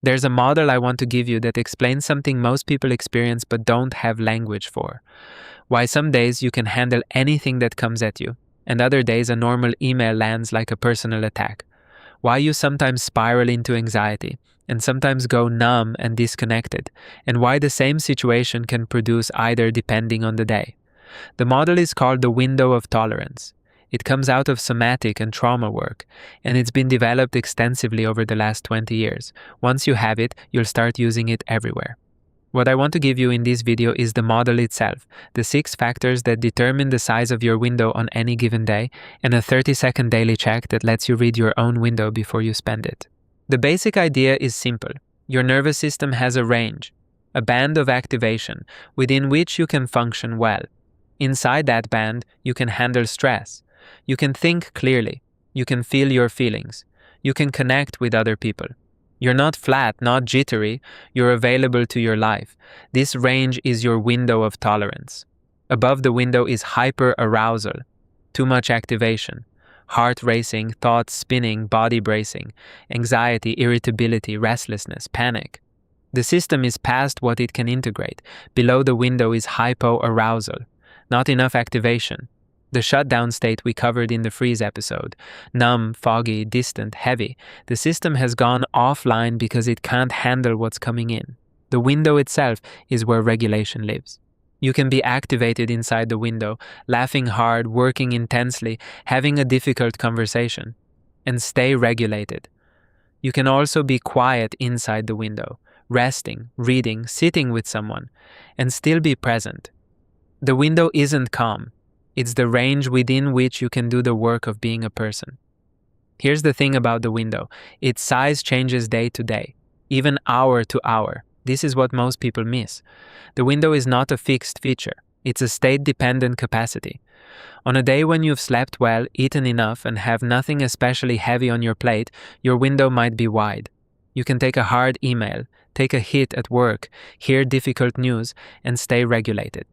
There's a model I want to give you that explains something most people experience but don't have language for. Why some days you can handle anything that comes at you, and other days a normal email lands like a personal attack. Why you sometimes spiral into anxiety, and sometimes go numb and disconnected, and why the same situation can produce either depending on the day. The model is called the window of tolerance. It comes out of somatic and trauma work, and it's been developed extensively over the last 20 years. Once you have it, you'll start using it everywhere. What I want to give you in this video is the model itself, the 6 factors that determine the size of your window on any given day, and a 30-second daily check that lets you read your own window before you spend it. The basic idea is simple. Your nervous system has a range, a band of activation, within which you can function well. Inside that band, you can handle stress. You can think clearly. You can feel your feelings. You can connect with other people. You're not flat, not jittery. You're available to your life. This range is your window of tolerance. Above the window is hyperarousal, too much activation, heart racing, thoughts spinning, body bracing, anxiety, irritability, restlessness, panic. The system is past what it can integrate. Below the window is hypoarousal, not enough activation. The shutdown state we covered in the freeze episode. Numb, foggy, distant, heavy. The system has gone offline because it can't handle what's coming in. The window itself is where regulation lives. You can be activated inside the window, laughing hard, working intensely, having a difficult conversation, and stay regulated. You can also be quiet inside the window, resting, reading, sitting with someone, and still be present. The window isn't calm. It's the range within which you can do the work of being a person. Here's the thing about the window. Its size changes day to day, even hour to hour. This is what most people miss. The window is not a fixed feature. It's a state-dependent capacity. On a day when you've slept well, eaten enough, and have nothing especially heavy on your plate, your window might be wide. You can take a hard email, take a hit at work, hear difficult news, and stay regulated.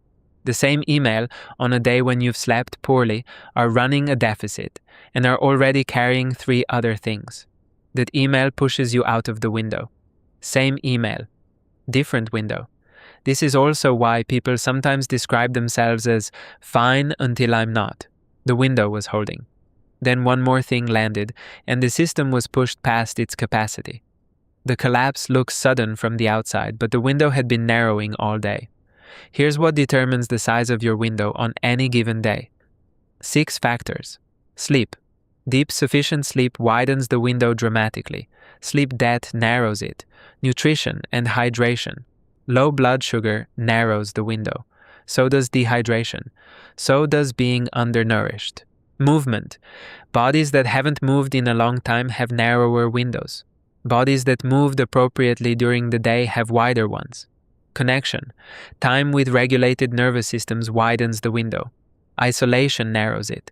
The same email, on a day when you've slept poorly, are running a deficit and are already carrying 3 other things. That email pushes you out of the window. Same email, different window. This is also why people sometimes describe themselves as fine until I'm not. The window was holding. Then one more thing landed, and the system was pushed past its capacity. The collapse looks sudden from the outside, but the window had been narrowing all day. Here's what determines the size of your window on any given day. 6 factors. Sleep. Deep, sufficient sleep widens the window dramatically. Sleep debt narrows it. Nutrition and hydration. Low blood sugar narrows the window. So does dehydration. So does being undernourished. Movement. Bodies that haven't moved in a long time have narrower windows. Bodies that moved appropriately during the day have wider ones. Connection. Time with regulated nervous systems widens the window. Isolation narrows it.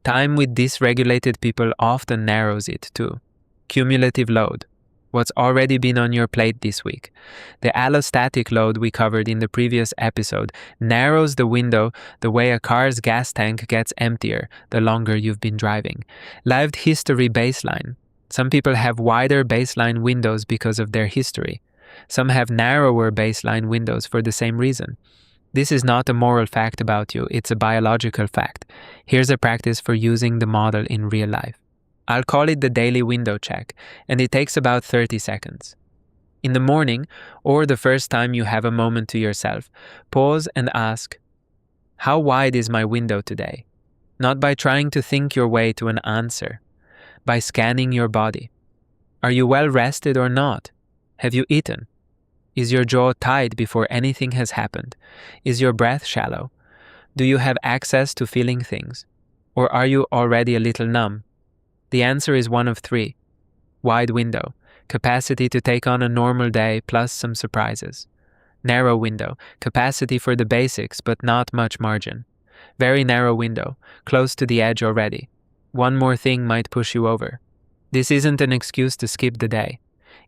Time with dysregulated people often narrows it too. Cumulative load. What's already been on your plate this week. The allostatic load we covered in the previous episode narrows the window the way a car's gas tank gets emptier the longer you've been driving. Lived history baseline. Some people have wider baseline windows because of their history. Some have narrower baseline windows for the same reason. This is not a moral fact about you, it's a biological fact. Here's a practice for using the model in real life. I'll call it the daily window check, and it takes about 30 seconds. In the morning, or the first time you have a moment to yourself, pause and ask, how wide is my window today? Not by trying to think your way to an answer, by scanning your body. Are you well rested or not? Have you eaten? Is your jaw tight before anything has happened? Is your breath shallow? Do you have access to feeling things? Or are you already a little numb? The answer is one of 3. Wide window, capacity to take on a normal day plus some surprises. Narrow window, capacity for the basics but not much margin. Very narrow window, close to the edge already. One more thing might push you over. This isn't an excuse to skip the day.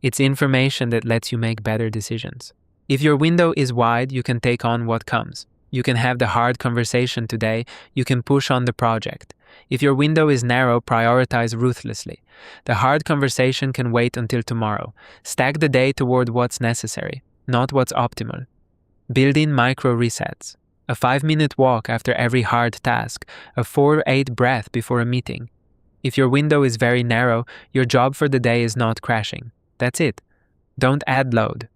It's information that lets you make better decisions. If your window is wide, you can take on what comes. You can have the hard conversation today, you can push on the project. If your window is narrow, prioritize ruthlessly. The hard conversation can wait until tomorrow. Stack the day toward what's necessary, not what's optimal. Build in micro resets. A 5-minute walk after every hard task, a 4-8 breath before a meeting. If your window is very narrow, your job for the day is not crashing. That's it. Don't add load.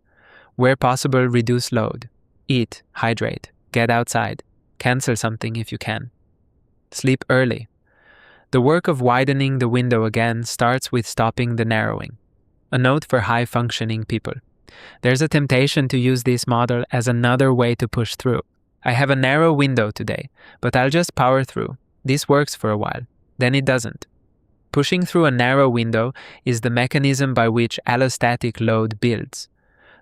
Where possible, reduce load. Eat, hydrate, get outside. Cancel something if you can. Sleep early. The work of widening the window again starts with stopping the narrowing. A note for high-functioning people. There's a temptation to use this model as another way to push through. I have a narrow window today, but I'll just power through. This works for a while. Then it doesn't. Pushing through a narrow window is the mechanism by which allostatic load builds.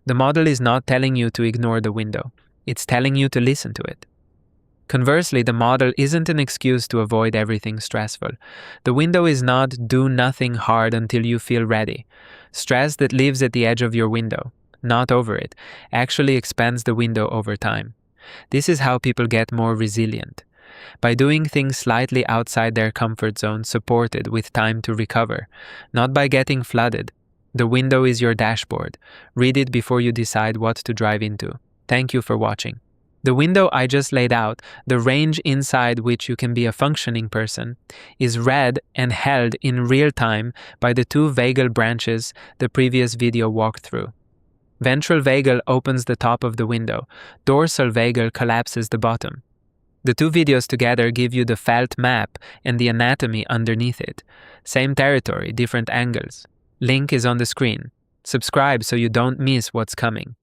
The model is not telling you to ignore the window. It's telling you to listen to it. Conversely, the model isn't an excuse to avoid everything stressful. The window is not do nothing hard until you feel ready. Stress that lives at the edge of your window, not over it, actually expands the window over time. This is how people get more resilient. By doing things slightly outside their comfort zone, supported with time to recover, not by getting flooded. The window is your dashboard. Read it before you decide what to drive into. Thank you for watching. The window I just laid out, the range inside which you can be a functioning person, is read and held in real time by the two vagal branches the previous video walked through. Ventral vagal opens the top of the window. Dorsal vagal collapses the bottom. The two videos together give you the felt map and the anatomy underneath it. Same territory, different angles. Link is on the screen. Subscribe so you don't miss what's coming.